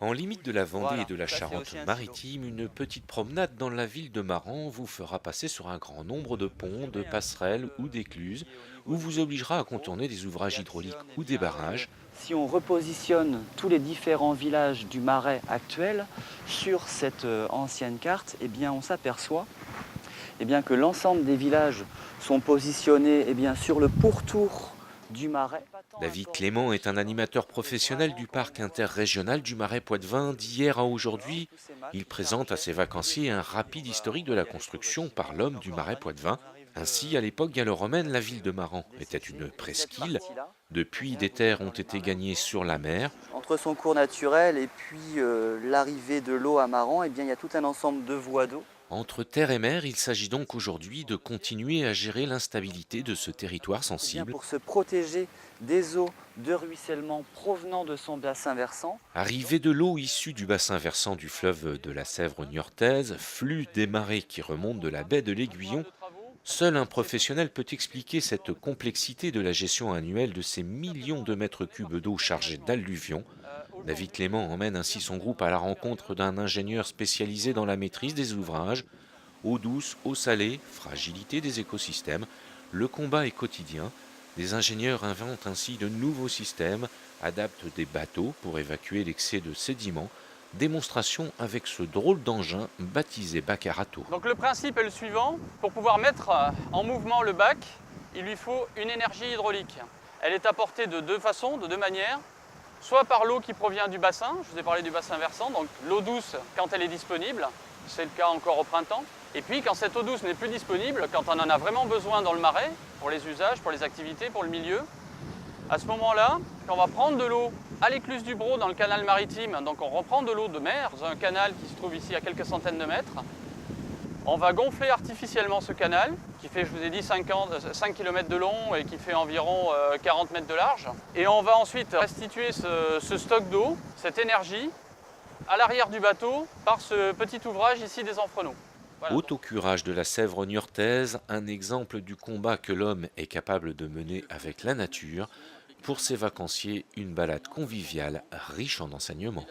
En limite de la Vendée et Voilà, de la ça c'est aussi un silo. Charente-Maritime, une petite promenade dans la ville de Maran vous fera passer sur un grand nombre de Je ponts, de mesurais un petit peu passerelles ou d'écluses, qui est au niveau ou du vous petit obligera à chevreau contourner des qui ouvrages hydrauliques actionne eh ou des bien, barrages. si on repositionne tous les différents villages du Marais actuel sur cette ancienne carte, eh bien, on s'aperçoit que l'ensemble des villages sont positionnés sur le pourtour du Marais. David Clément est un animateur professionnel du parc interrégional du Marais Poitevin d'hier à aujourd'hui. Il présente à ses vacanciers un rapide historique de la construction par l'homme du Marais Poitevin. Ainsi, à l'époque gallo-romaine, la ville de Maran était une presqu'île. Depuis, des terres ont été gagnées sur la mer. Entre son cours naturel et puis l'arrivée de l'eau à Maran, eh bien, il y a tout un ensemble de voies d'eau. Entre terre et mer, il s'agit donc aujourd'hui de continuer à gérer l'instabilité de ce territoire Eh bien, sensible. pour se protéger des eaux de ruissellement provenant de son bassin versant. Arrivée de l'eau issue du bassin versant du fleuve de la Sèvre niortaise, flux des marées qui remontent de la baie de l'Aiguillon, seul un professionnel peut expliquer cette complexité de la gestion annuelle de ces millions de mètres cubes d'eau chargés d'alluvions. David Clément emmène ainsi son groupe à la rencontre d'un ingénieur spécialisé dans la maîtrise des ouvrages. Eau douce, eau salée, fragilité des écosystèmes, le combat est quotidien. Des ingénieurs inventent ainsi de nouveaux systèmes, adaptent des bateaux pour évacuer l'excès de sédiments. Démonstration avec ce drôle d'engin baptisé Bacarato. Donc le principe est le suivant, pour pouvoir mettre en mouvement le bac, il lui faut une énergie hydraulique. Elle est apportée de deux façons, de deux manières, soit par l'eau qui provient du bassin, je vous ai parlé du bassin versant, donc l'eau douce quand elle est disponible, c'est le cas encore au printemps, et puis quand cette eau douce n'est plus disponible, quand on en a vraiment besoin dans le marais, pour les usages, pour les activités, pour le milieu, à ce moment-là, on va prendre de l'eau à l'écluse du Brau dans le canal maritime, donc on reprend de l'eau de mer, dans un canal qui se trouve ici à quelques centaines de mètres. On va gonfler artificiellement ce canal, qui fait, je vous ai dit, 5 km de long et qui fait environ 40 mètres de large. Et on va ensuite restituer ce stock d'eau, cette énergie, à l'arrière du bateau par ce petit ouvrage ici des Enfrenaux. Voilà. Autocurage de la Sèvre niortaise, un exemple du combat que l'homme est capable de mener avec la nature. Pour ses vacanciers, une balade conviviale riche en enseignements.